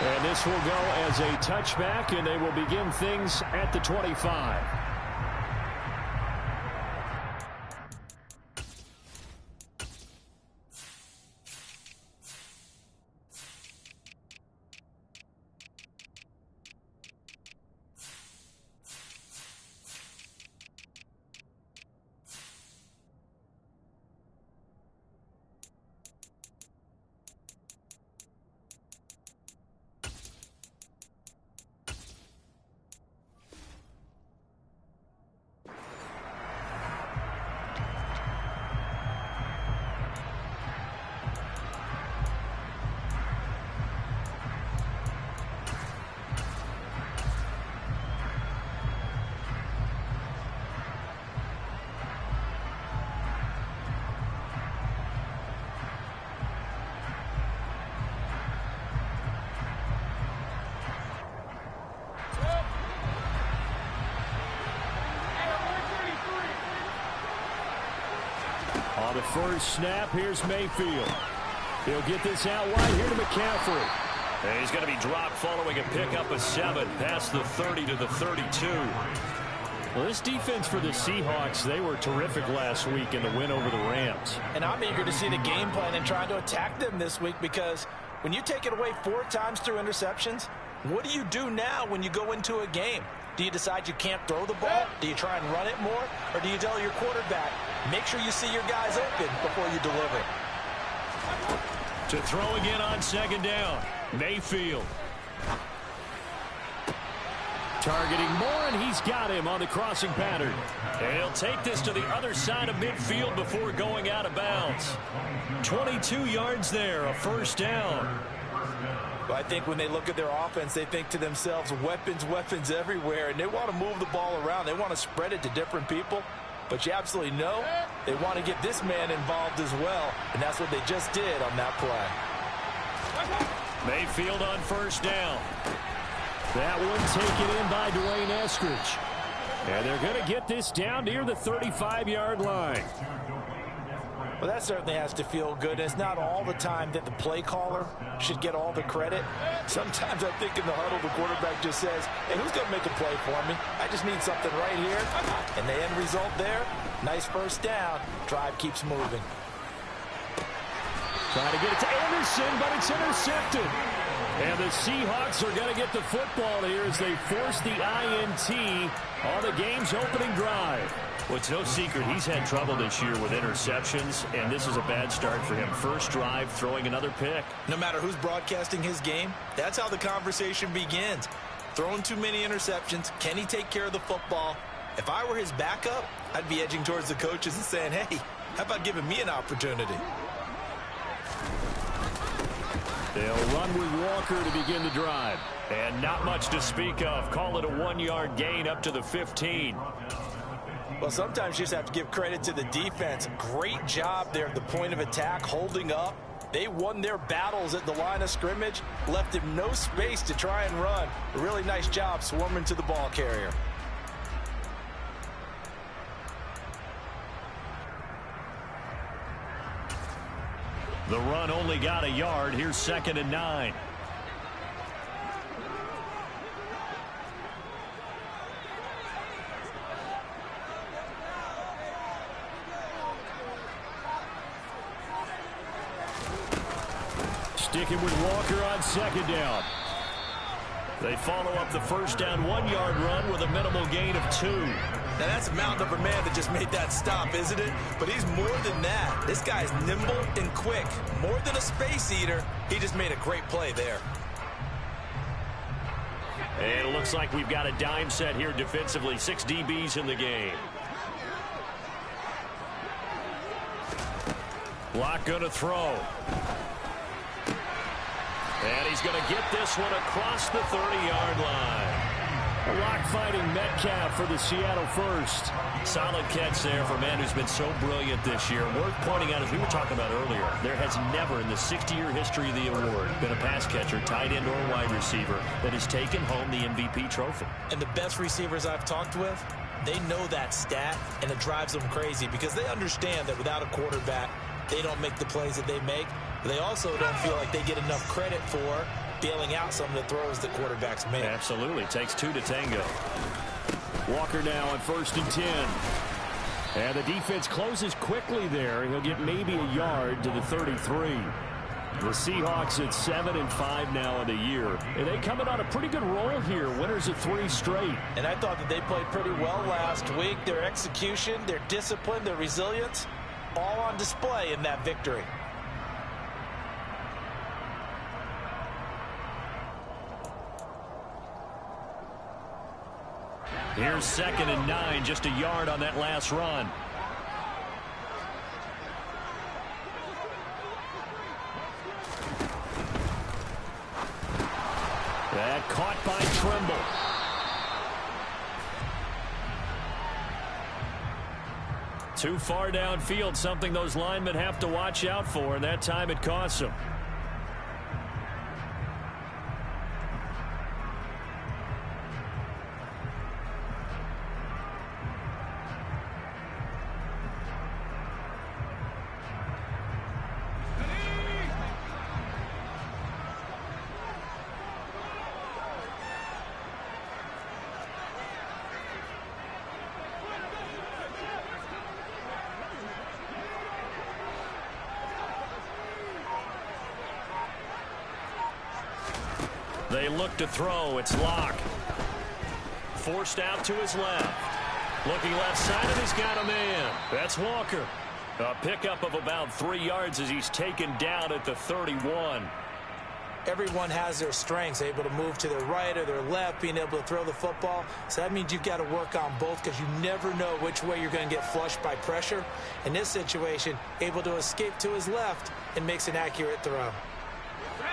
And this will go as a touchback, and they will begin things at the 25. On the first snap, here's Mayfield. He'll get this out wide here to McCaffrey. And he's going to be dropped following a pickup of 7 past the 30 to the 32. Well, this defense for the Seahawks, they were terrific last week in the win over the Rams. And I'm eager to see the game plan and trying to attack them this week, because when you take it away 4 times through interceptions, what do you do now when you go into a game? Do you decide you can't throw the ball? Do you try and run it more? Or do you tell your quarterback, make sure you see your guys open before you deliver? To throw again on second down, Mayfield. Targeting Moore, and he's got him on the crossing pattern. And he'll take this to the other side of midfield before going out of bounds. 22 yards there, a first down. Well, I think when they look at their offense, they think to themselves, weapons, weapons everywhere, and they want to move the ball around. They want to spread it to different people. But you absolutely know they want to get this man involved as well, and that's what they just did on that play. Mayfield on first down. That one taken in by Dwayne Eskridge. And they're going to get this down near the 35-yard line. Well, that certainly has to feel good. It's not all the time that the play caller should get all the credit. Sometimes I think in the huddle, the quarterback just says, hey, who's going to make a play for me? I just need something right here. And the end result there, nice first down. Drive keeps moving. Trying to get it to Anderson, but it's intercepted. And the Seahawks are going to get the football here as they force the INT on the game's opening drive. Well, it's no secret he's had trouble this year with interceptions, and this is a bad start for him. First drive, throwing another pick. No matter who's broadcasting his game, that's how the conversation begins. Throwing too many interceptions, can he take care of the football? If I were his backup, I'd be edging towards the coaches and saying, hey, how about giving me an opportunity? They'll run with Walker to begin the drive. And not much to speak of. Call it a 1-yard gain up to the 15. Well, sometimes you just have to give credit to the defense. Great job there at the point of attack, holding up. They won their battles at the line of scrimmage, left him no space to try and run. A really nice job swarming to the ball carrier. The run only got a yard. Here's 2nd and 9. Sticking with Walker on 2nd down. They follow up the first down 1-yard run with a minimal gain of 2. Now, that's a mountain of a man that just made that stop, isn't it? But he's more than that. This guy's nimble and quick. More than a space eater. He just made a great play there. And it looks like we've got a dime set here defensively. 6 DBs in the game. Block going to throw. And he's going to get this one across the 30-yard line. Lock fighting Metcalf for the Seattle first. Solid catch there for a man who's been so brilliant this year. Worth pointing out, as we were talking about earlier, there has never in the 60-year history of the award been a pass catcher, tight end, or wide receiver that has taken home the MVP trophy. And the best receivers I've talked with, they know that stat, and it drives them crazy because they understand that without a quarterback, they don't make the plays that they make. They also don't feel like they get enough credit for bailing out some of the throws the quarterbacks make. Absolutely. Takes two to tango. Walker now on 1st and 10. And the defense closes quickly there. He'll get maybe a yard to the 33. The Seahawks at 7-5 now in the year. And they coming on a pretty good roll here. Winners of 3 straight. And I thought that they played pretty well last week. Their execution, their discipline, their resilience, all on display in that victory. Here's 2nd and 9, just a yard on that last run. That caught by Trimble. Too far downfield, something those linemen have to watch out for, and that time it costs them. They look to throw. It's Locke. Forced out to his left. Looking left side, and he's got a man. That's Walker. A pickup of about 3 yards as he's taken down at the 31. Everyone has their strengths, able to move to their right or their left, being able to throw the football. So that means you've got to work on both because you never know which way you're going to get flushed by pressure. In this situation, able to escape to his left and makes an accurate throw.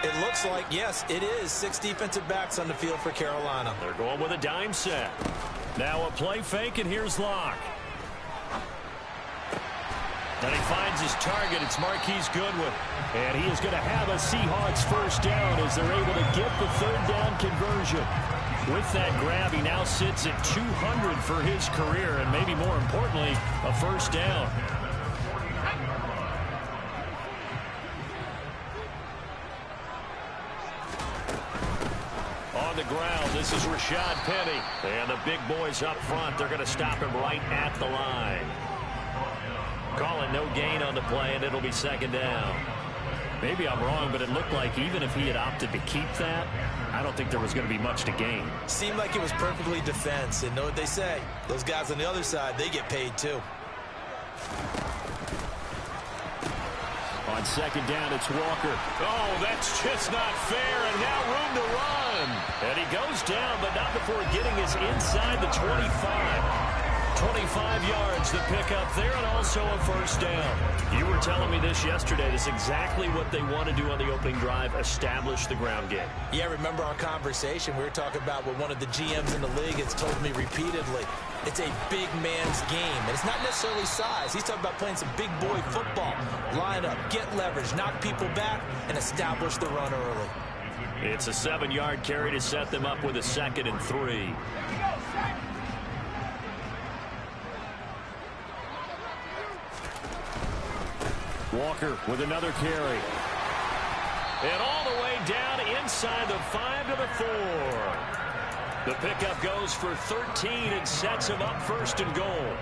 It looks like, yes, it is 6 defensive backs on the field for Carolina. They're going with a dime set. Now a play fake, and here's Locke. And he finds his target. It's Marquise Goodwin. And he is going to have a Seahawks first down as they're able to get the 3rd down conversion. With that grab, he now sits at 200 for his career, and maybe more importantly, a first down. On the ground, this is Rashad Penny. And the big boys up front, they're going to stop him right at the line. Calling no gain on the play, and it'll be 2nd down. Maybe I'm wrong, but it looked like even if he had opted to keep that, I don't think there was going to be much to gain. Seemed like it was perfectly defense, and know what they say. Those guys on the other side, they get paid too. On 2nd down, it's Walker. Oh, that's just not fair, and now room to run. And he goes down, but not before getting his inside the 25. 25 yards to pick up there, and also a first down. You were telling me this yesterday. This is exactly what they want to do on the opening drive, establish the ground game. Yeah, remember our conversation? We were talking about what one of the GMs in the league has told me repeatedly. It's a big man's game, and it's not necessarily size. He's talking about playing some big boy football. Line up, get leverage, knock people back, and establish the run early. It's a 7-yard carry to set them up with a 2nd and 3. Walker with another carry. And all the way down inside the 5 to the 4. The pickup goes for 13 and sets him up 1st and goal.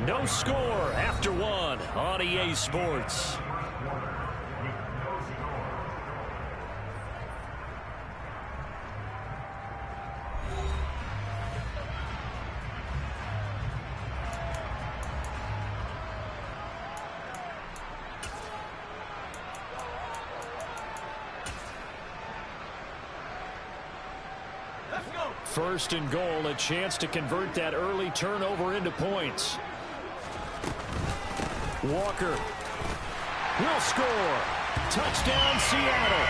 No score after 1 on EA Sports. First and goal, a chance to convert that early turnover into points. Walker will score. Touchdown, Seattle.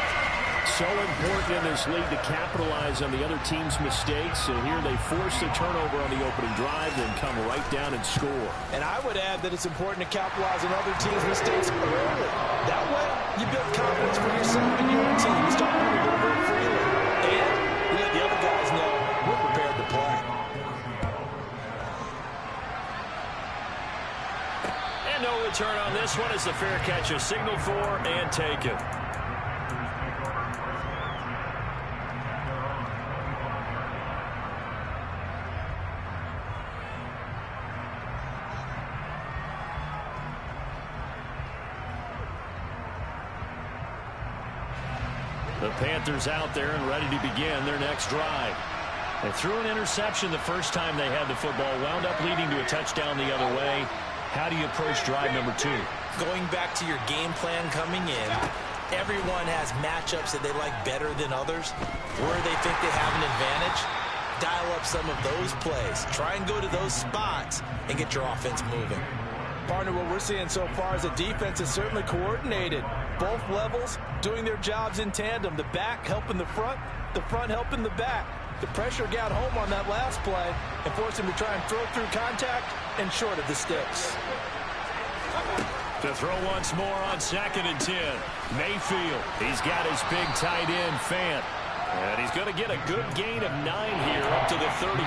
So important in this league to capitalize on the other team's mistakes. And here they force a turnover on the opening drive, then come right down and score. And I would add that it's important to capitalize on other teams' mistakes early. That way, you build confidence for yourself and your team. You start running a little bit freely. And you let the other guys know we're prepared to play. And no return on this one as the fair catch is signaled for and taken. The Panthers out there and ready to begin their next drive. They threw an interception the first time they had the football, wound up leading to a touchdown the other way. How do you approach drive number 2? Going back to your game plan coming in, everyone has matchups that they like better than others. Where they think they have an advantage, dial up some of those plays. Try and go to those spots and get your offense moving. Partner, what we're seeing so far is the defense is certainly coordinated. Both levels doing their jobs in tandem. The back helping the front helping the back. The pressure got home on that last play and forced him to try and throw through contact and short of the sticks. To throw once more on 2nd and 10. Mayfield. He's got his big tight end, Fant. And he's going to get a good gain of 9 here up to the 34.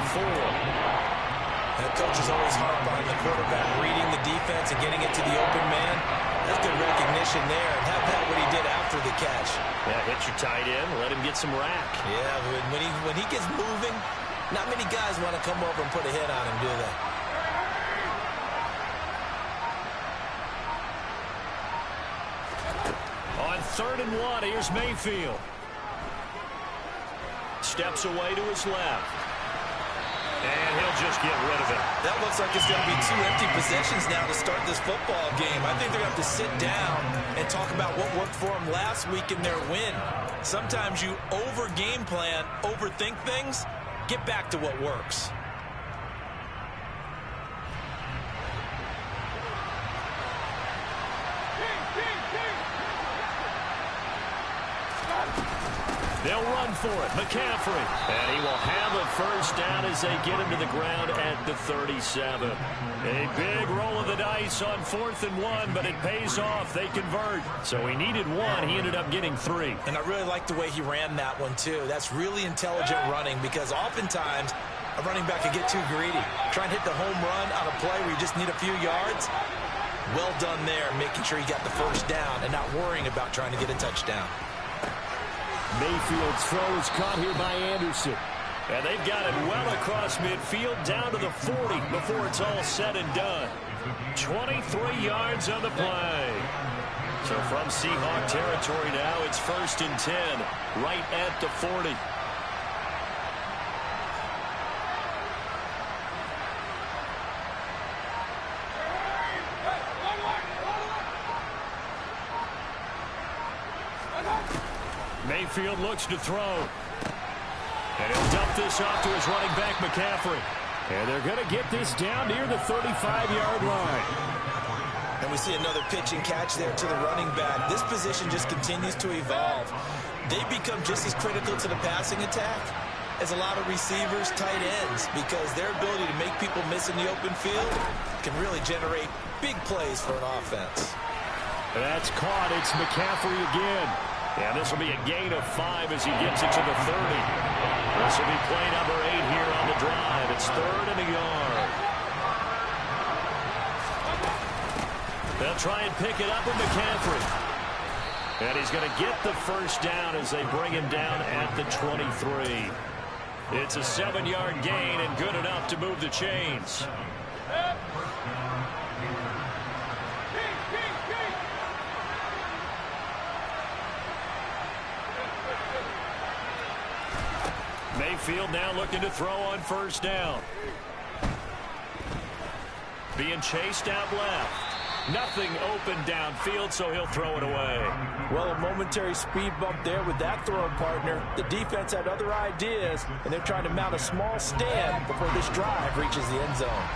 The coach is always harp on the quarterback reading the defense and getting it to the open man. That's good recognition there. And how about what he did after the catch? Yeah, hit your tight end, let him get some rack. Yeah, when he gets moving, not many guys want to come over and put a hit on him, do they? On 3rd and 1, here's Mayfield. Steps away to his left. And he'll just get rid of it. That looks like it's going to be 2 empty possessions now to start this football game. I think they're going to have to sit down and talk about what worked for them last week in their win. Sometimes you over-game plan, overthink things. Get back to what works. They'll run for it. McCaffrey. And he will have a first down as they get him to the ground at the 37. A big roll of the dice on 4th and 1, but it pays off. They convert. So he needed 1. He ended up getting 3. And I really like the way he ran that one, too. That's really intelligent running because oftentimes a running back can get too greedy. Try and hit the home run on a play where you just need a few yards. Well done there, making sure he got the first down and not worrying about trying to get a touchdown. Mayfield's throw is caught here by Anderson. And they've got it well across midfield down to the 40 before it's all said and done. 23 yards on the play. So from Seahawk territory now, it's 1st and 10, right at the 40. Mayfield looks to throw. And he'll dump this off to his running back, McCaffrey. And they're going to get this down near the 35-yard line. And we see another pitch and catch there to the running back. This position just continues to evolve. They become just as critical to the passing attack as a lot of receivers, tight ends, because their ability to make people miss in the open field can really generate big plays for an offense. That's caught. It's McCaffrey again. And this will be a gain of 5 as he gets it to the 30. This will be play number 8 here on the drive. It's 3rd and a yard. They'll try and pick it up with McCaffrey. And he's going to get the first down as they bring him down at the 23. It's a 7-yard gain and good enough to move the chains. Mayfield now looking to throw on first down. Being chased out left. Nothing open downfield, so he'll throw it away. Well, a momentary speed bump there with that throw, partner. The defense had other ideas, and they're trying to mount a small stand before this drive reaches the end zone.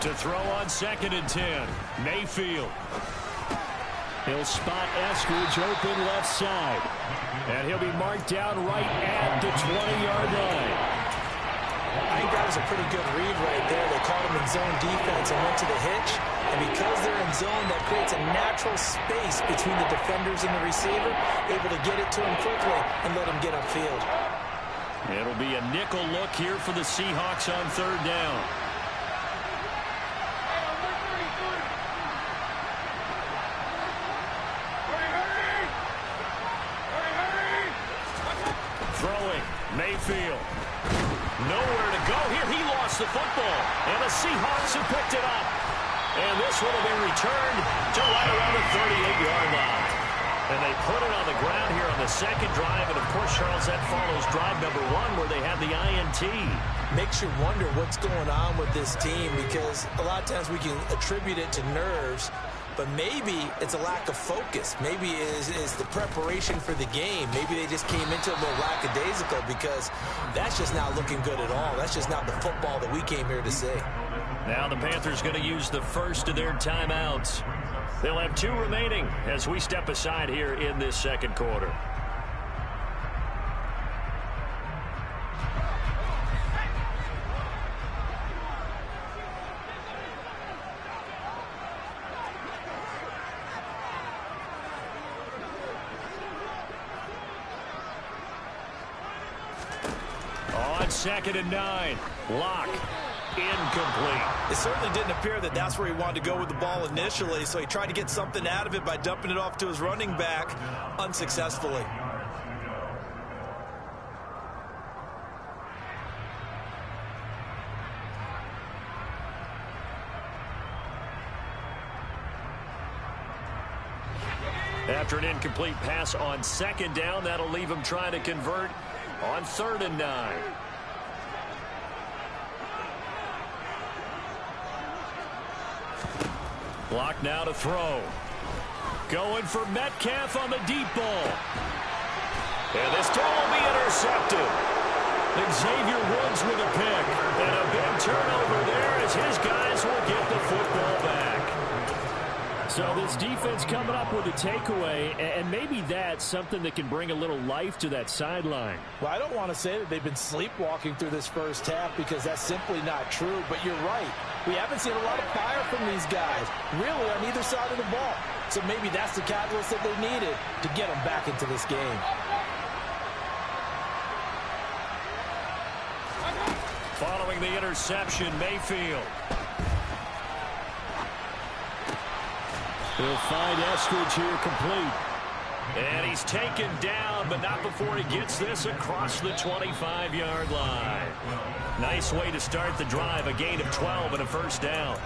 To throw on 2nd and 10. Mayfield. He'll spot Eskridge open left side. And he'll be marked down right at the 20-yard line. I think that was a pretty good read right there. They caught him in zone defense and went to the hitch. And because they're in zone, that creates a natural space between the defenders and the receiver, able to get it to him quickly and let him get upfield. It'll be a nickel look here for the Seahawks on third down. Throwing, Mayfield. Nowhere to go here. He lost the football. And the Seahawks have picked it up. And this one will be returned to right around the 38-yard line. And they put it on the ground here on the second drive. And, of course, Charles, that follows drive number 1 where they had the INT. Makes you wonder what's going on with this team, because a lot of times we can attribute it to nerves, but maybe it's a lack of focus. Maybe it is the preparation for the game. Maybe they just came into it a little lackadaisical, because that's just not looking good at all. That's just not the football that we came here to see. Now the Panthers going to use the first of their timeouts. They'll have 2 remaining as we step aside here in this second quarter. On 2nd and 9, Lock. Incomplete. It certainly didn't appear that that's where he wanted to go with the ball initially, so he tried to get something out of it by dumping it off to his running back unsuccessfully. After an incomplete pass on 2nd down, that'll leave him trying to convert on 3rd and 9. Block now to throw. Going for Metcalf on the deep ball. And this throw will be intercepted. Xavier Woods with a pick. And a big turnover there as his guys will get the football back. So this defense coming up with a takeaway, and maybe that's something that can bring a little life to that sideline. Well, I don't want to say that they've been sleepwalking through this first half, because that's simply not true. But you're right. We haven't seen a lot of fire from these guys, really, on either side of the ball. So maybe that's the catalyst that they needed to get them back into this game. Following the interception, Mayfield. He'll find Eskridge here complete. And he's taken down, but not before he gets this across the 25-yard line. Nice way to start the drive, a gain of 12 and a first down.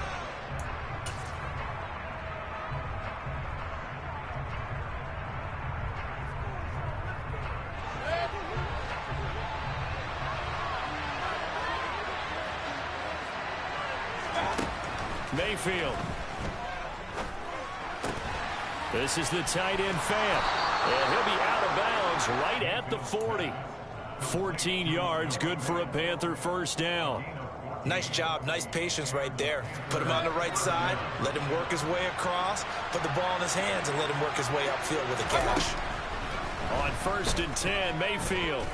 Mayfield. This is the tight end Fant. And he'll be out of bounds right at the 40. 14 yards, good for a Panther first down. Nice job, nice patience right there. Put him on the right side, let him work his way across, put the ball in his hands, and let him work his way upfield with the cash. On 1st and 10, Mayfield.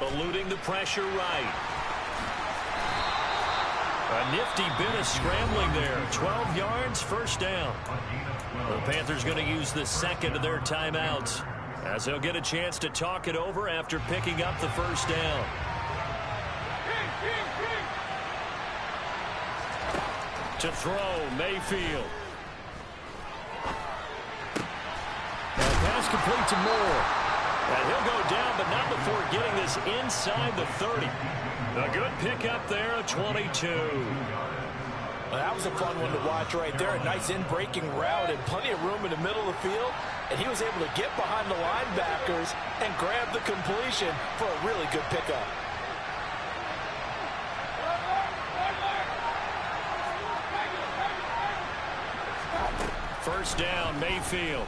Eluding the pressure right. A nifty bit of scrambling there. 12 yards, first down. The Panthers going to use the second of their timeouts, as they'll get a chance to talk it over after picking up the first down. To throw, Mayfield. And pass complete to Moore. And he'll go down, but not before getting this inside the 30. A good pickup there, a 22. Well, that was a fun one to watch right there. A nice in-breaking route and plenty of room in the middle of the field. And he was able to get behind the linebackers and grab the completion for a really good pickup. First down, Mayfield.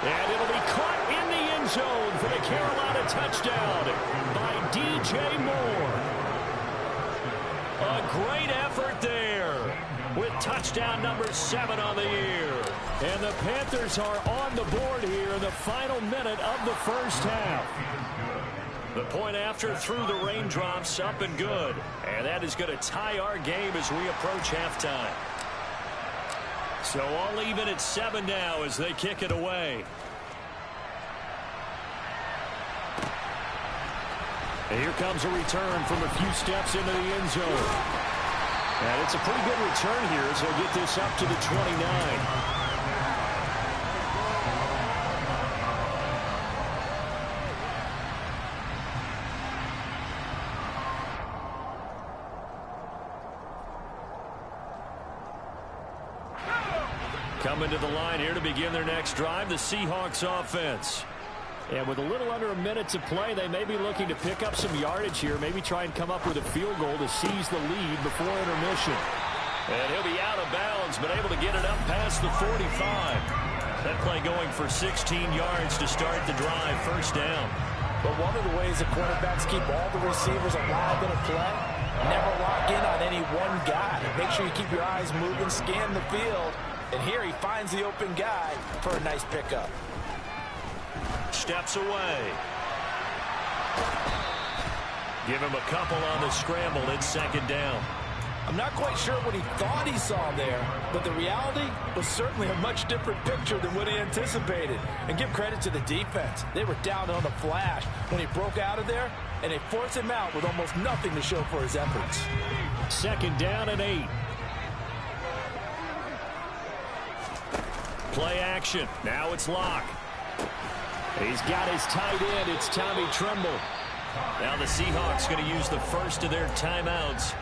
And it'll be caught in the end zone for the Carolina touchdown by DJ Moore. A great effort there with touchdown number 7 on the year. And the Panthers are on the board here in the final minute of the first half. The point after through the raindrops, up and good. And that is going to tie our game as we approach halftime. So all even at 7 now as they kick it away. And here comes a return from a few steps into the end zone. And it's a pretty good return here as they'll get this up to the 29. Coming to the line here to begin their next drive, the Seahawks offense. And with a little under a minute to play, they may be looking to pick up some yardage here, maybe try and come up with a field goal to seize the lead before intermission. And he'll be out of bounds, but able to get it up past the 45. That play going for 16 yards to start the drive, first down. But one of the ways the quarterbacks keep all the receivers alive in a play, never lock in on any one guy. Make sure you keep your eyes moving, scan the field. And here he finds the open guy for a nice pickup. Steps away. Give him a couple on the scramble. It's second down. I'm not quite sure what he thought he saw there, but the reality was certainly a much different picture than what he anticipated. And give credit to the defense. They were down on the flash when he broke out of there, and they forced him out with almost nothing to show for his efforts. Second down and 8. Play action. Now it's Locke. He's got his tight end. It's Tommy Tremble. Now the Seahawks going to use the first of their timeouts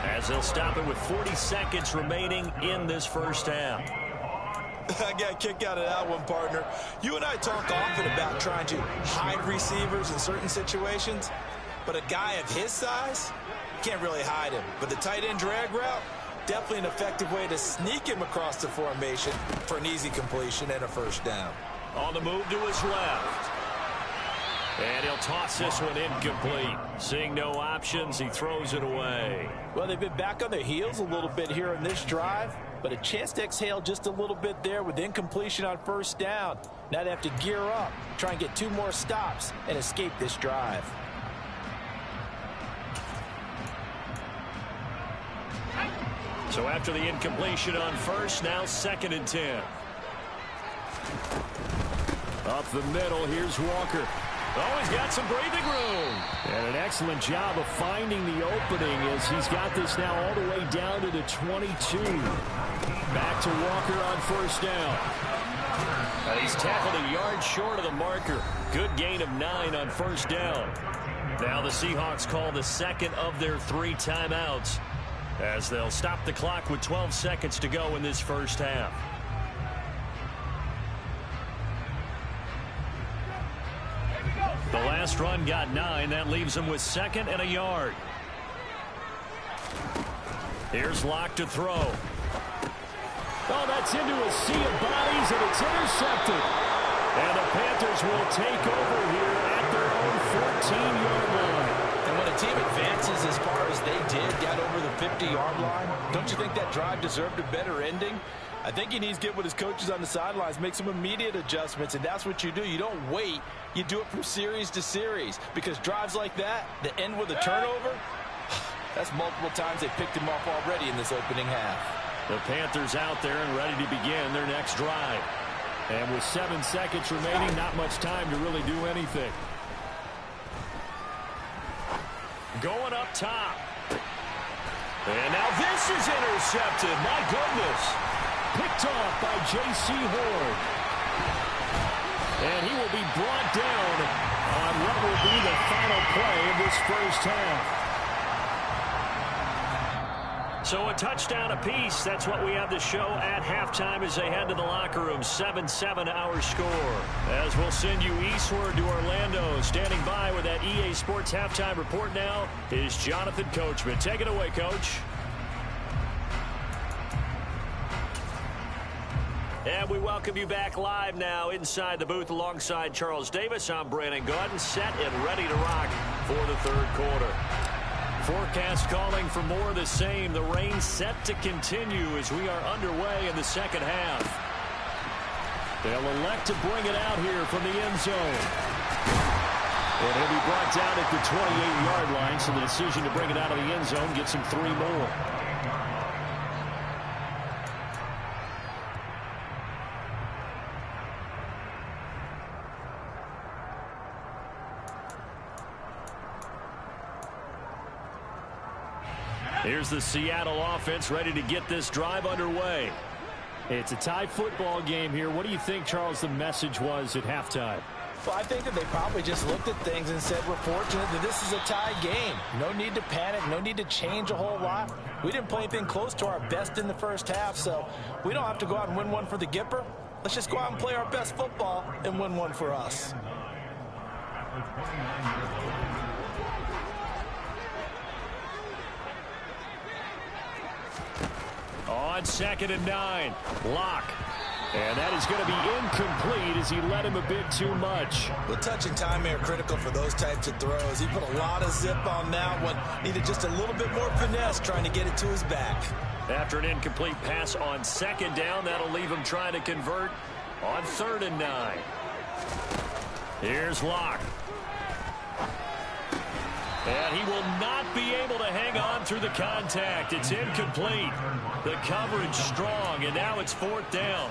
as they'll stop it with 40 seconds remaining in this first half. I got a kick out of that one, partner. You and I talk often about trying to hide receivers in certain situations, but a guy of his size can't really hide him. But the tight end drag route, definitely an effective way to sneak him across the formation for an easy completion and a first down. On the move to his left. And he'll toss this one incomplete. Seeing no options, he throws it away. Well, they've been back on their heels a little bit here in this drive, but a chance to exhale just a little bit there with incompletion on first down. Now they have to gear up, try and get 2 more stops, and escape this drive. So after the incompletion on first, now second and 10. Up the middle, here's Walker. Oh, he's got some breathing room. And an excellent job of finding the opening as he's got this now all the way down to the 22. Back to Walker on first down. And he's tackled a yard short of the marker. Good gain of 9 on first down. Now the Seahawks call the second of their 3 timeouts as they'll stop the clock with 12 seconds to go in this first half. The last run got 9. That leaves them with second and a yard. Here's Locke to throw. Oh, that's into a sea of bodies, and it's intercepted. And the Panthers will take over here at their own 14-yard line. And when a team advances as far as they did, got over the 50-yard line, don't you think that drive deserved a better ending? I think he needs to get with his coaches on the sidelines, make some immediate adjustments, and that's what you do. You don't wait. You do it from series to series, because drives like that end with a turnover, that's multiple times they picked him off already in this opening half. The Panthers out there and ready to begin their next drive. And with 7 seconds remaining, not much time to really do anything. Going up top. And now this is intercepted. My goodness. Picked off by J.C. Horn. And he will be brought down on what will be the final play of this first half. So a touchdown apiece. That's what we have to show at halftime as they head to the locker room. 7-7 our score. As we'll send you eastward to Orlando. Standing by with that EA Sports halftime report now is Jonathan Coachman. Take it away, Coach. And we welcome you back live now inside the booth alongside Charles Davis. I'm Brandon Gaudin, set and ready to rock for the third quarter. Forecast calling for more of the same. The rain set to continue as we are underway in the second half. They'll elect to bring it out here from the end zone. And he'll be brought down at the 28-yard line, so the decision to bring it out of the end zone gets him 3 more. Here's the Seattle offense ready to get this drive underway. It's a tie football game here. What do you think, Charles, the message was at halftime? Well, I think that they probably just looked at things and said, we're fortunate that this is a tie game. No need to panic. No need to change a whole lot. We didn't play anything close to our best in the first half, so we don't have to go out and win one for the Gipper. Let's just go out and play our best football and win one for us. On 2nd and 9, Locke. And that is going to be incomplete as he led him a bit too much. Well, touch and time are critical for those types of throws. He put a lot of zip on that one. Needed just a little bit more finesse trying to get it to his back. After an incomplete pass on 2nd down, that'll leave him trying to convert on 3rd and 9. Here's Locke. And he will not be able to hang on through the contact. It's incomplete. The coverage strong, and now it's 4th down.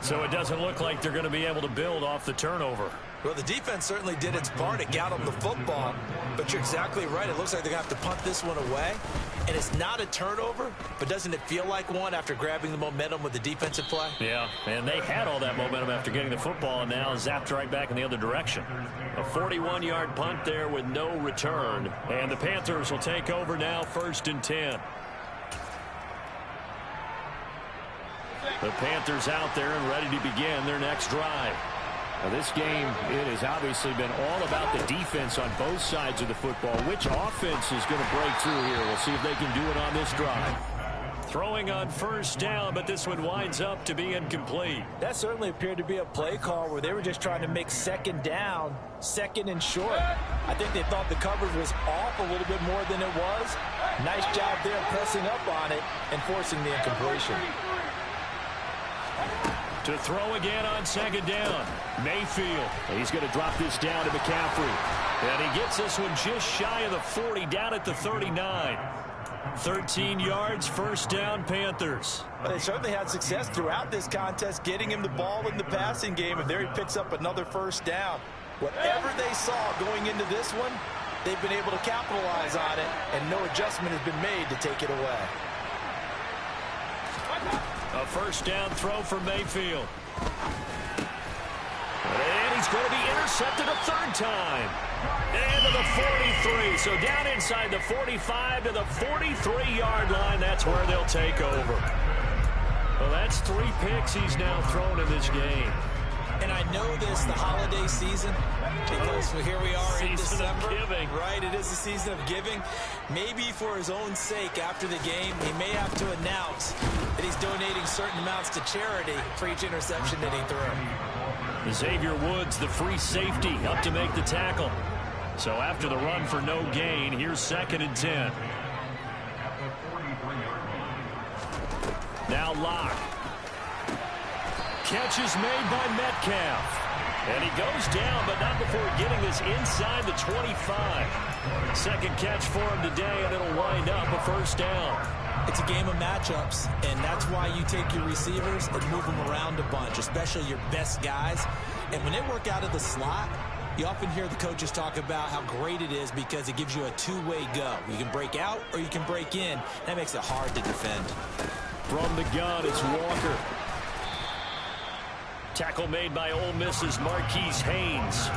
So it doesn't look like they're going to be able to build off the turnover. Well, the defense certainly did its part to get them the football, but you're exactly right. It looks like they're going to have to punt this one away, and it's not a turnover, but doesn't it feel like one after grabbing the momentum with the defensive play? Yeah, and they had all that momentum after getting the football, and now zapped right back in the other direction. A 41-yard punt there with no return, and the Panthers will take over now 1st and 10. The Panthers out there and ready to begin their next drive. Now this game, it has obviously been all about the defense on both sides of the football. Which offense is going to break through here? We'll see if they can do it on this drive. Throwing on 1st down, but this one winds up to be incomplete. That certainly appeared to be a play call where they were just trying to make 2nd down, 2nd and short. I think they thought the coverage was off a little bit more than it was. Nice job there pressing up on it and forcing the incompletion. To throw again on 2nd down. Mayfield. He's going to drop this down to McCaffrey. And he gets this one just shy of the 40, down at the 39. 13 yards, 1st down, Panthers. Well, they certainly had success throughout this contest, getting him the ball in the passing game, and there he picks up another 1st down. Whatever they saw going into this one, they've been able to capitalize on it, and no adjustment has been made to take it away. A 1st down throw for Mayfield. And he's going to be intercepted a 3rd time. And to the 43. So down inside the 45 to the 43-yard line. That's where they'll take over. Well, that's 3 picks he's now thrown in this game. And I know this, the holiday season, because here we are in December. Season of giving. Right, it is the season of giving. Maybe for his own sake after the game, he may have to announce that he's donating certain amounts to charity for each interception that he threw. Xavier Woods, the free safety, up to make the tackle. So after the run for no gain, here's 2nd and 10. Now Locke. Catch is made by Metcalf. And he goes down, but not before getting this inside the 25. 2nd catch for him today, and it'll wind up a 1st down. It's a game of matchups, and that's why you take your receivers and move them around a bunch, especially your best guys. And when they work out of the slot, you often hear the coaches talk about how great it is because it gives you a two-way go. You can break out or you can break in. That makes it hard to defend. From the gun, it's Walker. Tackle made by Ole Miss's Marquise Haynes.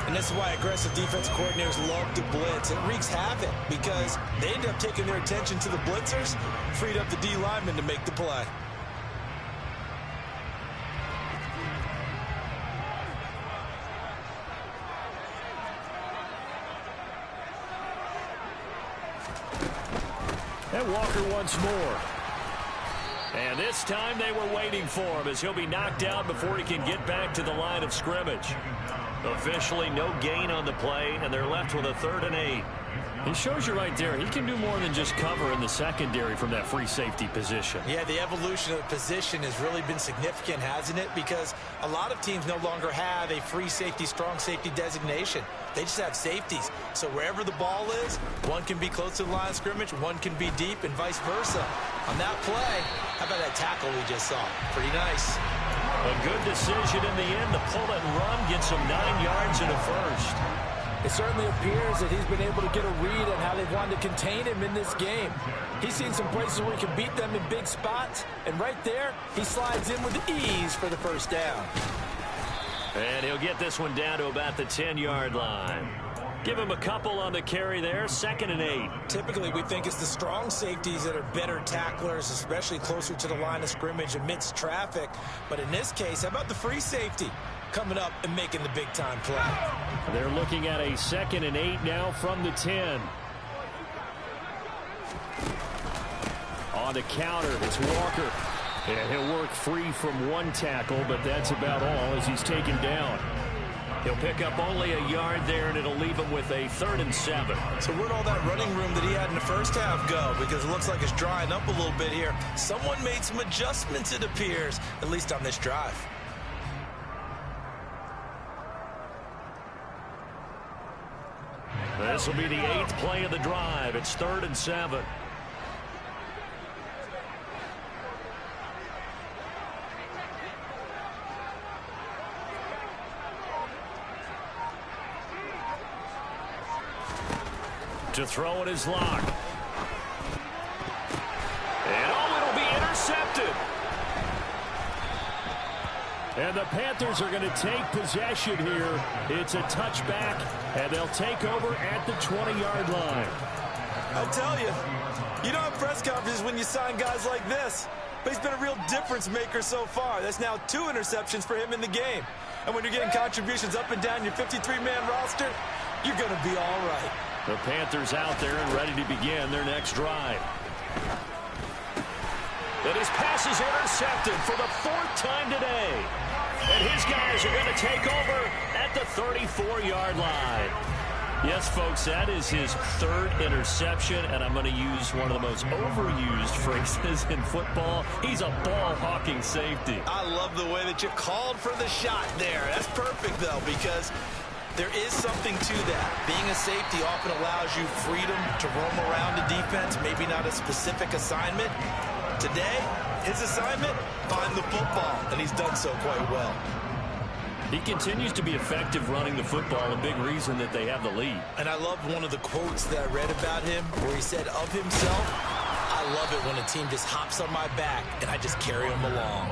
And this is why aggressive defense coordinators love to blitz. It wreaks havoc because they end up taking their attention to the blitzers, freed up the D lineman to make the play. And Walker once more. And this time they were waiting for him as he'll be knocked out before he can get back to the line of scrimmage. Officially no gain on the play, and they're left with a 3rd and 8. He shows you right there, he can do more than just cover in the secondary from that free safety position. Yeah, the evolution of the position has really been significant, hasn't it? Because a lot of teams no longer have a free safety, strong safety designation. They just have safeties. So wherever the ball is, one can be close to the line of scrimmage, one can be deep, and vice versa. On that play, how about that tackle we just saw? Pretty nice. A good decision in the end to pull it and run, gets him 9 yards and a first. It certainly appears that he's been able to get a read on how they've wanted to contain him in this game. He's seen some places where he can beat them in big spots, and right there, he slides in with ease for the first down. And he'll get this one down to about the 10-yard line. Give him a couple on the carry there, 2nd and 8. Typically, we think it's the strong safeties that are better tacklers, especially closer to the line of scrimmage amidst traffic. But in this case, how about the free safety coming up and making the big-time play? They're looking at a 2nd and 8 now from the 10. On the counter, it's Walker. And he'll work free from one tackle, but that's about all as he's taken down. He'll pick up only a yard there, and it'll leave him with a 3rd and 7. So where'd all that running room that he had in the first half go? Because it looks like it's drying up a little bit here. Someone made some adjustments, it appears, at least on this drive. This will be the 8th play of the drive. It's 3rd and 7. To throw it is Locke. And it'll be intercepted. And the Panthers are going to take possession here. It's a touchback, and they'll take over at the 20-yard line. I tell you, you don't have press conferences when you sign guys like this. But he's been a real difference maker so far. That's now 2 interceptions for him in the game. And when you're getting contributions up and down your 53-man roster, you're going to be all right. The Panthers out there and ready to begin their next drive. And his pass is intercepted for the 4th time today. And his guys are going to take over at the 34-yard line. Yes, folks, that is his 3rd interception, and I'm going to use one of the most overused phrases in football. He's a ball-hawking safety. I love the way that you called for the shot there. That's perfect, though, because there is something to that. Being a safety often allows you freedom to roam around the defense, maybe not a specific assignment. Today, his assignment, find the football, and he's done so quite well. He continues to be effective running the football, a big reason that they have the lead. And I love one of the quotes that I read about him where he said of himself, I love it when a team just hops on my back and I just carry them along.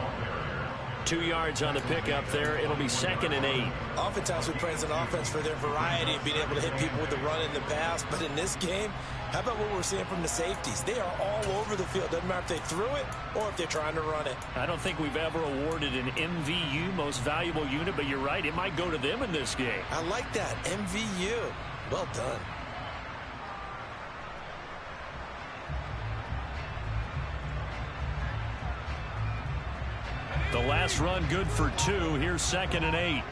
2 yards on the pickup there. It'll be 2nd and 8. Oftentimes we praise an offense for their variety of being able to hit people with the run and the pass. But in this game, how about what we're seeing from the safeties? They are all over the field. Doesn't matter if they threw it or if they're trying to run it. I don't think we've ever awarded an MVU, most valuable unit, but you're right. It might go to them in this game. I like that. MVU. Well done. The last run good for 2. Here's 2nd and 8.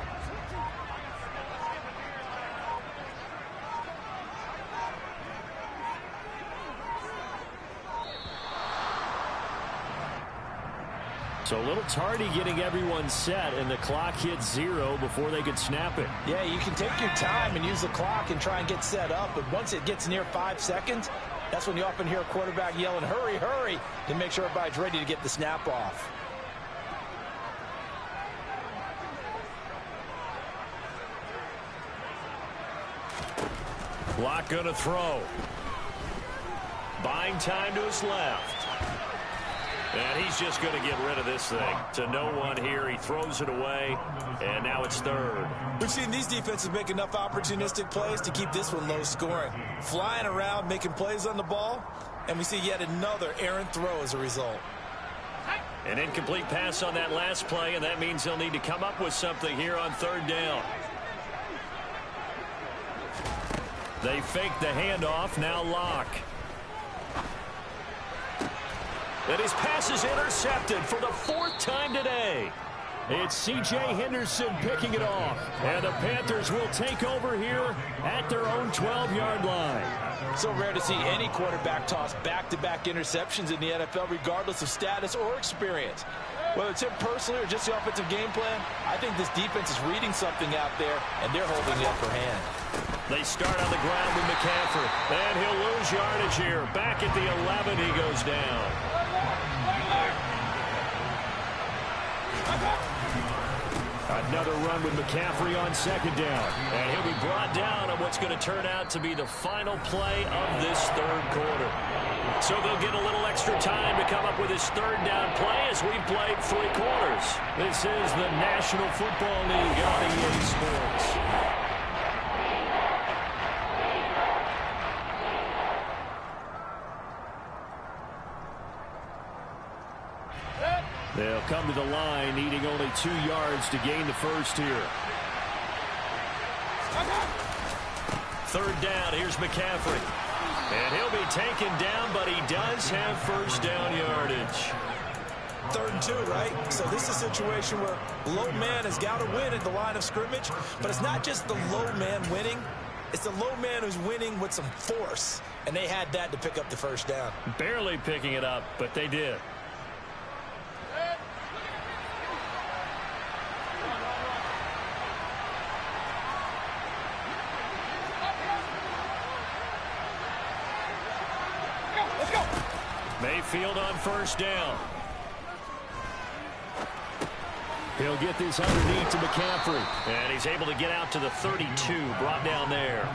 So a little tardy getting everyone set, and the clock hits 0 before they could snap it. Yeah, you can take your time and use the clock and try and get set up, but once it gets near 5 seconds, that's when you often hear a quarterback yelling, hurry, hurry, to make sure everybody's ready to get the snap off. Locke going to throw. Buying time to his left. And he's just going to get rid of this thing. To no one here. He throws it away. And now it's 3rd. We've seen these defenses make enough opportunistic plays to keep this one low scoring. Flying around, making plays on the ball. And we see yet another errant throw as a result. An incomplete pass on that last play, and that means they'll need to come up with something here on 3rd down. They fake the handoff. Now Locke. And his pass is intercepted for the 4th time today. It's C.J. Henderson picking it off. And the Panthers will take over here at their own 12-yard line. So rare to see any quarterback toss back-to-back interceptions in the NFL, regardless of status or experience. Whether it's him personally or just the offensive game plan, I think this defense is reading something out there, and they're holding the upper hand. They start on the ground with McCaffrey. And he'll lose yardage here. Back at the 11, he goes down. Another run with McCaffrey on second down. And he'll be brought down on what's going to turn out to be the final play of this third quarter. So they'll get a little extra time to come up with his third down play as we've played 3 quarters. This is the National Football League on EA Sports. They'll come to the line, needing only 2 yards to gain the first here. Third down, here's McCaffrey. And he'll be taken down, but he does have first down yardage. 3rd and 2, right? So this is a situation where low man has got to win at the line of scrimmage, but it's not just the low man winning. It's the low man who's winning with some force, and they had that to pick up the first down. Barely picking it up, but they did. Mayfield on first down. He'll get this underneath to McCaffrey. And he's able to get out to the 32, brought down there.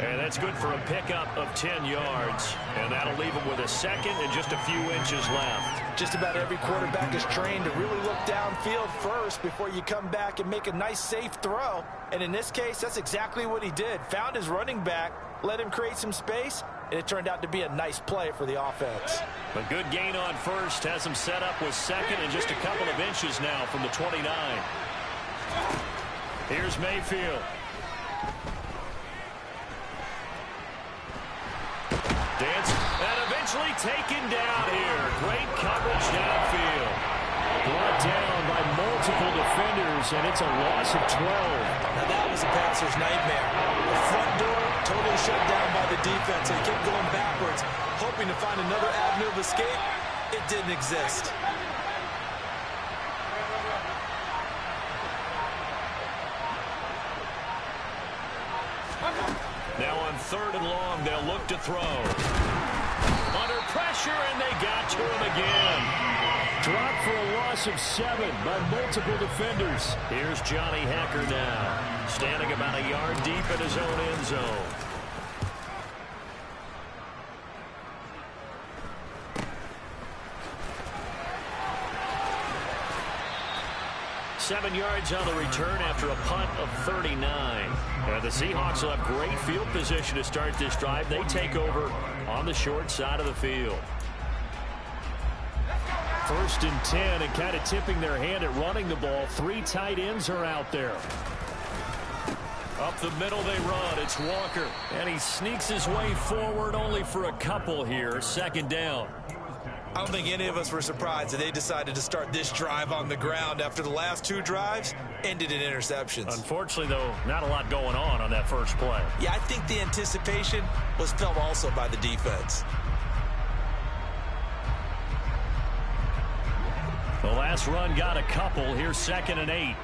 And that's good for a pickup of 10 yards. And that'll leave him with a second and just a few inches left. Just about every quarterback is trained to really look downfield first before you come back and make a nice, safe throw. And in this case, that's exactly what he did. Found his running back, let him create some space, and it turned out to be a nice play for the offense. A good gain on first has him set up with second and just a couple of inches now from the 29. Here's Mayfield. Dance, and eventually taken down here. Great coverage downfield. Brought down by multiple defenders, and it's a loss of 12. Now that was a passer's nightmare. The front door totally shut down by the defense. They kept going backwards, hoping to find another avenue of escape. It didn't exist. Now on 3rd and long, they'll look to throw. Under pressure, and they got to him again. Dropped for a loss of 7 by multiple defenders. Here's Johnny Hacker now, standing about a yard deep in his own end zone. Seven yards on the return after a punt of 39. And the Seahawks will have great field position to start this drive. They take over on the short side of the field. 1st and 10, and kind of tipping their hand at running the ball. 3 tight ends are out there. Up the middle they run. It's Walker. And he sneaks his way forward only for a couple here. 2nd down. I don't think any of us were surprised that they decided to start this drive on the ground after the last 2 drives ended in interceptions. Unfortunately, though, not a lot going on that first play. Yeah, I think the anticipation was felt also by the defense. The last run got a couple. Here's 2nd and 8.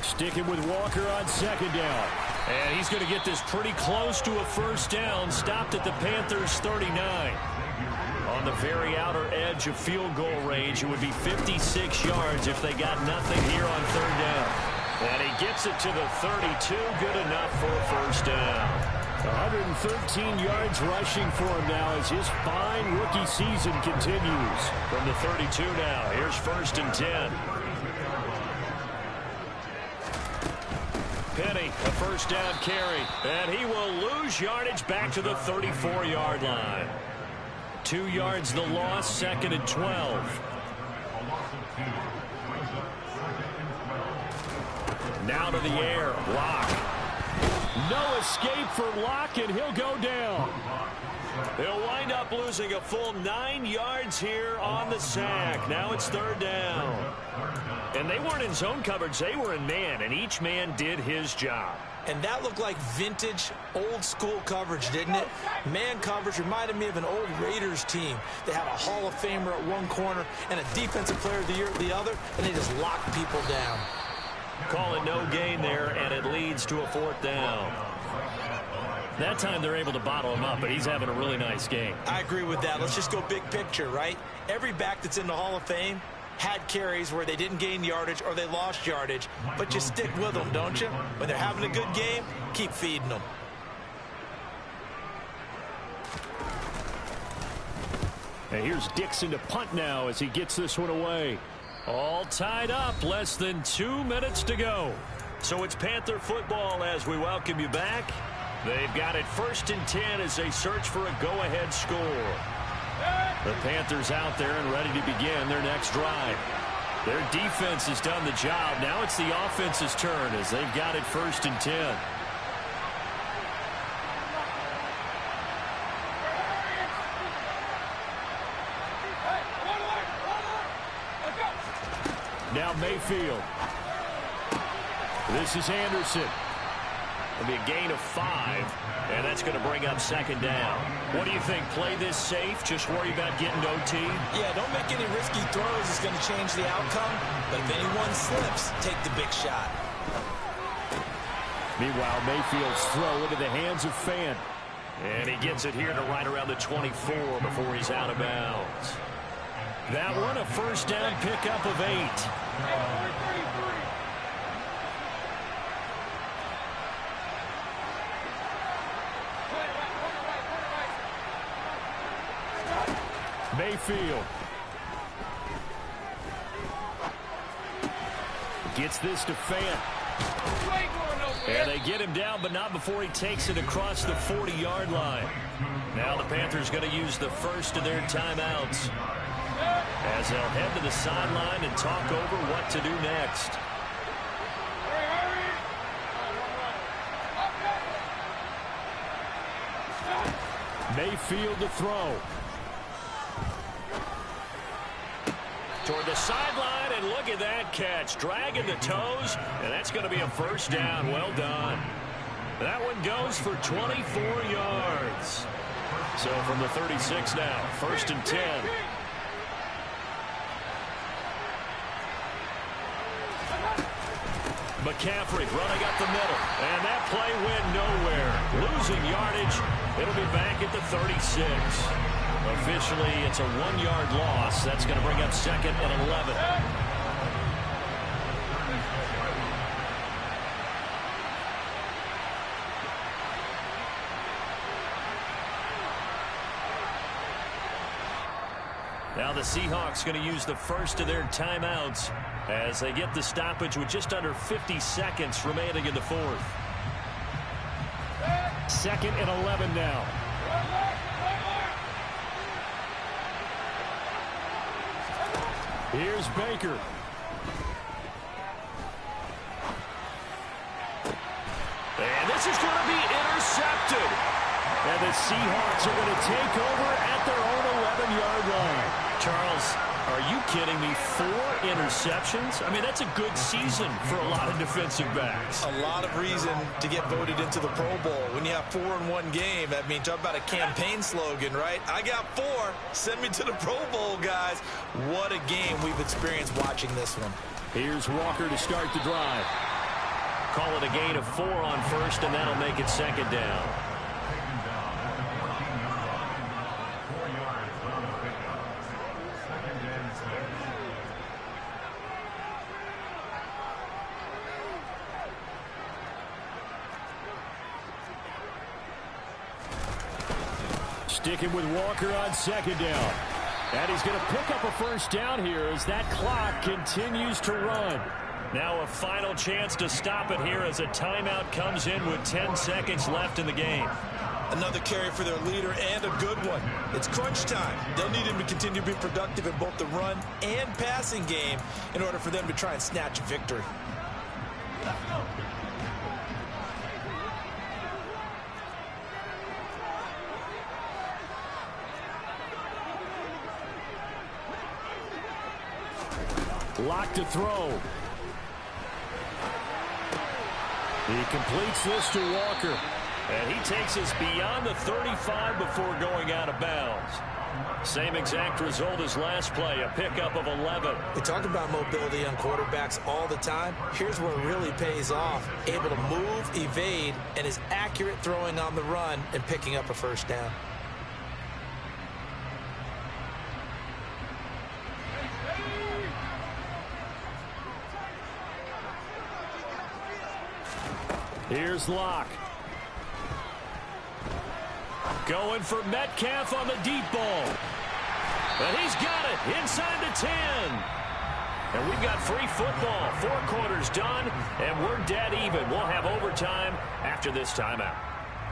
Sticking with Walker on 2nd down. And he's going to get this pretty close to a first down. Stopped at the Panthers 39. On the very outer edge of field goal range, it would be 56 yards if they got nothing here on 3rd down. And he gets it to the 32. Good enough for a first down. 113 yards rushing for him now as his fine rookie season continues. From the 32 now, here's 1st and 10. Penny, a first down carry, and he will lose yardage back to the 34-yard line. 2 yards the loss, 2nd and 12. Now to the air, Locke. No escape for Locke, and he'll go down. He'll wind up losing a full 9 yards here on the sack. Now it's 3rd down. And they weren't in zone coverage. They were in man, and each man did his job. And that looked like vintage, old-school coverage, didn't it? Man coverage reminded me of an old Raiders team. They had a Hall of Famer at one corner and a Defensive Player of the Year at the other, and they just locked people down. Calling no gain there, and it leads to a 4th down. That time they're able to bottle him up, but he's having a really nice game. I agree with that. Let's just go big picture, right? Every back that's in the Hall of Fame had carries where they didn't gain yardage or they lost yardage, but you stick with them, don't you? When they're having a good game, keep feeding them. And here's Dixon to punt now as he gets this one away. All tied up, less than 2 minutes to go. So it's Panther football as we welcome you back. They've got it 1st and 10 as they search for a go-ahead score. The Panthers out there and ready to begin their next drive. Their defense has done the job. Now it's the offense's turn as they've got it 1st and 10. Now Mayfield. This is Anderson. It'll be a gain of 5, and that's going to bring up 2nd down. What do you think? Play this safe? Just worry about getting to OT? Yeah, don't make any risky throws. It's going to change the outcome. But if anyone slips, take the big shot. Meanwhile, Mayfield's throw into the hands of Fan. And he gets it here to right around the 24 before he's out of bounds. That one, a 1st down pickup of 8. Mayfield gets this to Fan. And they get him down, but not before he takes it across the 40-yard line. Now the Panthers going to use the first of their timeouts as they'll head to the sideline and talk over what to do next. Mayfield to throw. Toward the sideline, and look at that catch. Dragging the toes, and that's going to be a 1st down. Well done. That one goes for 24 yards. So from the 36 now, 1st and 10. McCaffrey running up the middle, and that play went nowhere. Losing yardage. It'll be back at the 36. Officially, it's a 1-yard loss. That's going to bring up 2nd and 11. Now the Seahawks going to use the first of their timeouts as they get the stoppage with just under 50 seconds remaining in the 4th. 2nd and 11 now. Here's Baker. And this is going to be intercepted. And the Seahawks are going to take over at their own 11-yard line. Charles, are you kidding me? 4 interceptions? I mean, that's a good season for a lot of defensive backs. A lot of reason to get voted into the Pro Bowl. When you have 4 in one game, that means talk about a campaign slogan, right? I got 4. Send me to the Pro Bowl, guys. What a game we've experienced watching this one. Here's Walker to start the drive. Call it a gain of 4 on 1st, and that'll make it 2nd down. Sticking with Walker on 2nd down. And he's going to pick up a 1st down here as that clock continues to run. Now a final chance to stop it here as a timeout comes in with 10 seconds left in the game. Another carry for their leader and a good one. It's crunch time. They'll need him to continue to be productive in both the run and passing game in order for them to try and snatch a victory. Lock to throw. He completes this to Walker. And he takes us beyond the 35 before going out of bounds. Same exact result as last play, a pickup of 11. We talk about mobility on quarterbacks all the time. Here's where it really pays off. Able to move, evade, and is accurate throwing on the run and picking up a first down. Here's Locke. Going for Metcalf on the deep ball. And he's got it inside the 10. And we've got free football. 4 quarters done, and we're dead even. We'll have overtime after this timeout.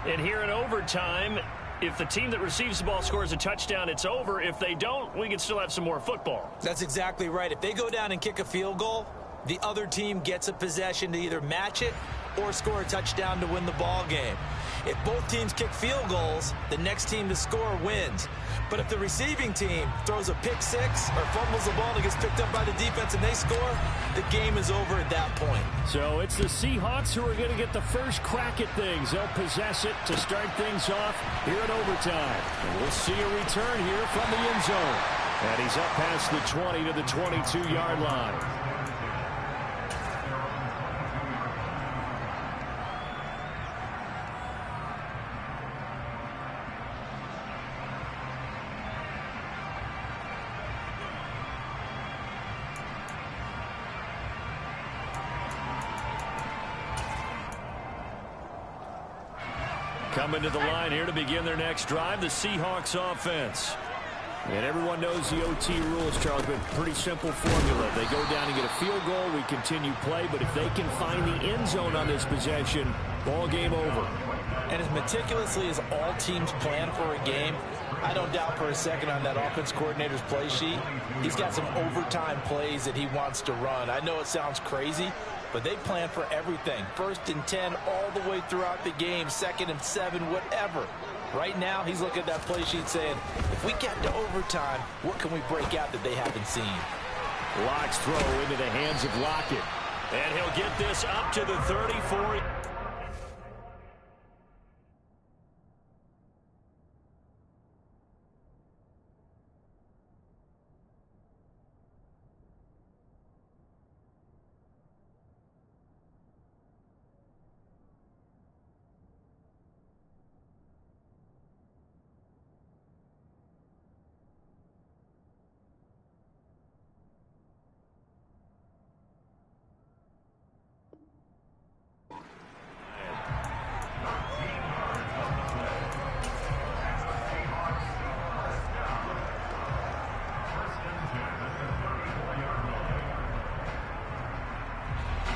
And here in overtime, if the team that receives the ball scores a touchdown, it's over. If they don't, we can still have some more football. That's exactly right. If they go down and kick a field goal, the other team gets a possession to either match it or score a touchdown to win the ball game. If both teams kick field goals, the next team to score wins. But if the receiving team throws a pick six or fumbles the ball and gets picked up by the defense and they score, the game is over at that point. So it's the Seahawks who are going to get the first crack at things. They'll possess it to start things off here in overtime. And we'll see a return here from the end zone. And he's up past the 20 to the 22-yard line. Coming to the line here to begin their next drive, the Seahawks offense. And everyone knows the OT rules, Charles, but pretty simple formula. They go down and get a field goal, we continue play, but if they can find the end zone on this possession, ball game over. And as meticulously as all teams plan for a game, I don't doubt for a second on that offense coordinator's play sheet, he's got some overtime plays that he wants to run. I know it sounds crazy, but they plan for everything. 1st and 10 all the way throughout the game, 2nd and 7, whatever. Right now, he's looking at that play sheet saying, if we get to overtime, what can we break out that they haven't seen? Locke's throw into the hands of Lockett. And he'll get this up to the 34.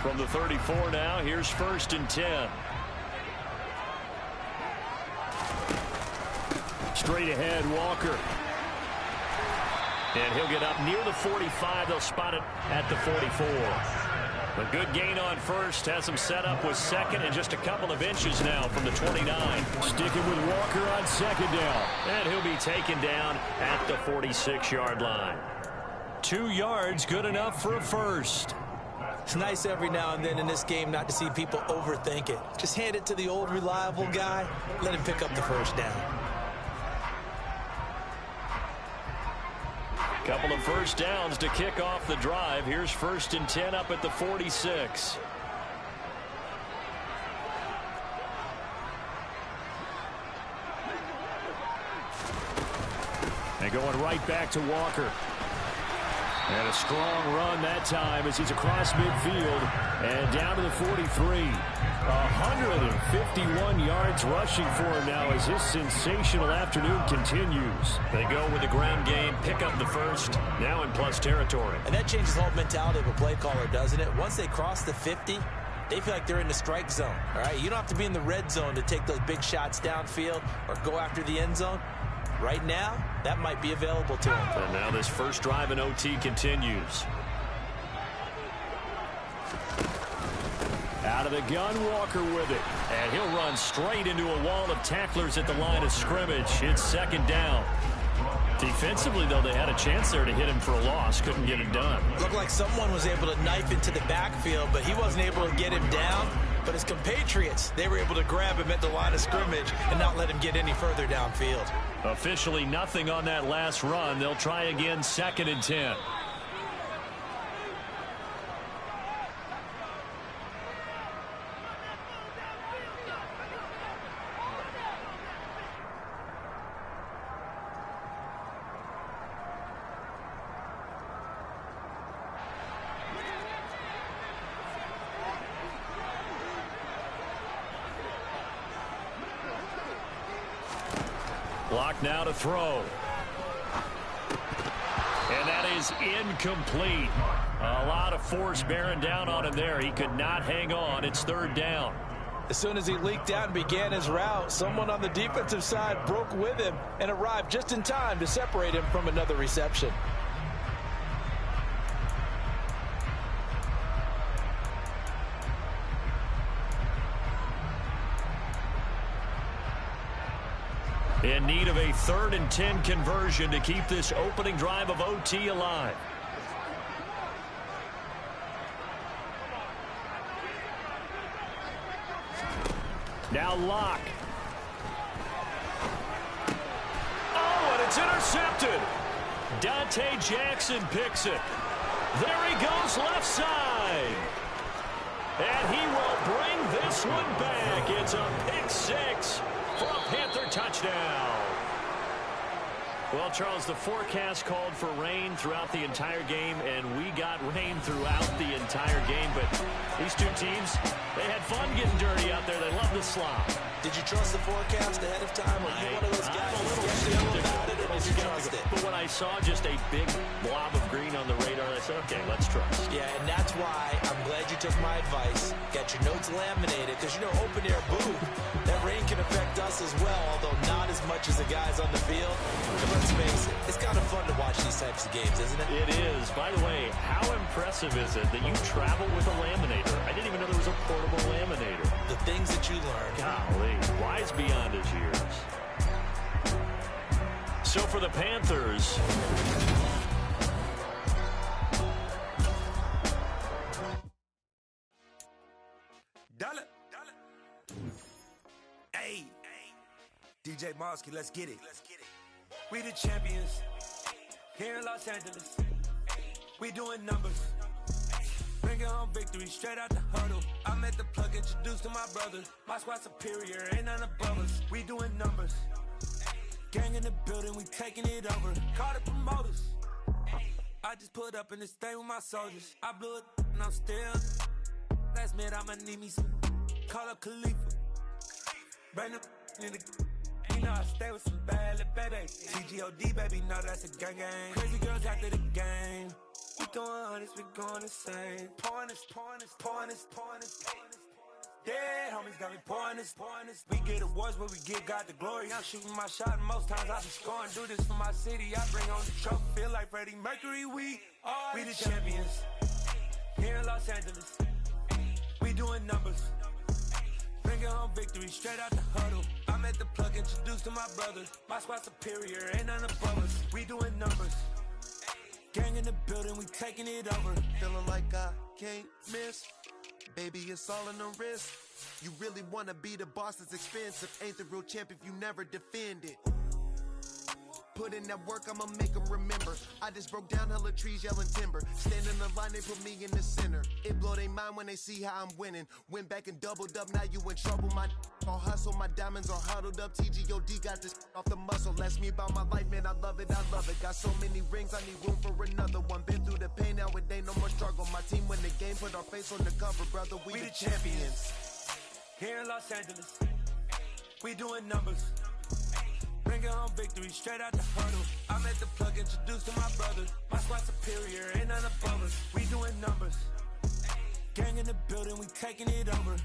From the 34 now, here's 1st and 10. Straight ahead, Walker. And he'll get up near the 45. They'll spot it at the 44. A good gain on first. Has him set up with 2nd and just a couple of inches now from the 29. Sticking with Walker on 2nd down. And he'll be taken down at the 46-yard line. 2 yards, good enough for a first. It's nice every now and then in this game not to see people overthink it. Just hand it to the old reliable guy. Let him pick up the first down. Couple of first downs to kick off the drive. Here's 1st and 10 up at the 46. And going right back to Walker. And a strong run that time as he's across midfield and down to the 43. 151 yards rushing for him now as this sensational afternoon continues. They go with the ground game, pick up the first, now in plus territory. And that changes the whole mentality of a play caller, doesn't it? Once they cross the 50, they feel like they're in the strike zone. All right, you don't have to be in the red zone to take those big shots downfield or go after the end zone. Right now, that might be available to him. And now this first drive in OT continues. Out of the gun, Walker with it. And he'll run straight into a wall of tacklers at the line of scrimmage. It's 2nd down. Defensively, though, they had a chance there to hit him for a loss. Couldn't get it done. Looked like someone was able to knife into the backfield, but he wasn't able to get him down. But his compatriots, they were able to grab him at the line of scrimmage and not let him get any further downfield. Officially nothing on that last run. They'll try again, 2nd and 10. Block now to throw. And that is incomplete. A lot of force bearing down on him there. He could not hang on. It's 3rd down. As soon as he leaked out and began his route, someone on the defensive side broke with him and arrived just in time to separate him from another reception. In need of a 3rd and 10 conversion to keep this opening drive of OT alive. Now Locke. Oh, and it's intercepted. Dante Jackson picks it. There he goes left side. And he will bring this one back. It's a pick 6 for a Panther touchdown. Well, Charles, the forecast called for rain throughout the entire game, and we got rain throughout the entire game. But these two teams, they had fun getting dirty out there. They love the slop. Did you trust the forecast ahead of time? Or you one of those guys I'm a little skeptical skeptical. about it, or did you trust it? But when I saw just a big blob of green on the radar, I said, okay, let's trust. Yeah, and that's why I'm glad you took my advice. Got your notes laminated, because, you know, open air booth, that rain can affect us as well, although not as much as the guys on the field. But let's face it, it's kind of fun to watch these types of games, isn't it? It is. By the way, how impressive is it that you travel with a laminator? I didn't even know there was a portable laminator. The things that you learn. Golly, wise beyond his years. So for the Panthers, Hey, DJ Mosky, let's get it. We the champions here in Los Angeles. We doing numbers. Bringing home victory straight out the huddle. I'm at the plug, introduced to my brother. My squad superior, ain't none above us. We doing numbers. Gang in the building, we taking it over. Call the promoters. I just put up in this thing with my soldiers. I blew it and I'm still. Last minute, I'ma need me some. Call up Khalifa. Bring them in the. You know I stay with some bad little baby. TGOD, baby, know that's a gang gang. Crazy girls after the game. We going honest, we going insane. Pouring this. Yeah, homies got me pouring this. We get awards where we give God the glory. I'm shooting my shot and most times I be scoring. Do this for my city, I bring on the trophy. Feel like Freddie Mercury, we the champions here in Los Angeles. We doing numbers. Bringing home victory straight out the huddle. I'm at the plug, introduced to my brother. My squad superior, ain't none above us. We doing numbers. Gang in the building, we taking it over. Feeling like I can't miss. Baby, it's all in the wrist. You really wanna be the boss, it's expensive. Ain't the real champ if you never defend it. Put in that work, I'ma make them remember. I just broke down hella trees, yelling timber. Stand in the line, they put me in the center. It blow their mind when they see how I'm winning. Went back and doubled up, now you in trouble. My all hustle, my diamonds are huddled up. TGOD got this off the muscle. Ask me about my life, man, I love it. Got so many rings, I need room for another one. Been through the pain, now it ain't no more struggle. My team win the game, put our face on the cover, brother. We the champions. Here in Los Angeles, we doing numbers. Bringing home victory straight out the huddle. I'm at the plug, introduced to my brother. My squad superior, ain't none above us. We doing numbers. Gang in the building, we taking it over.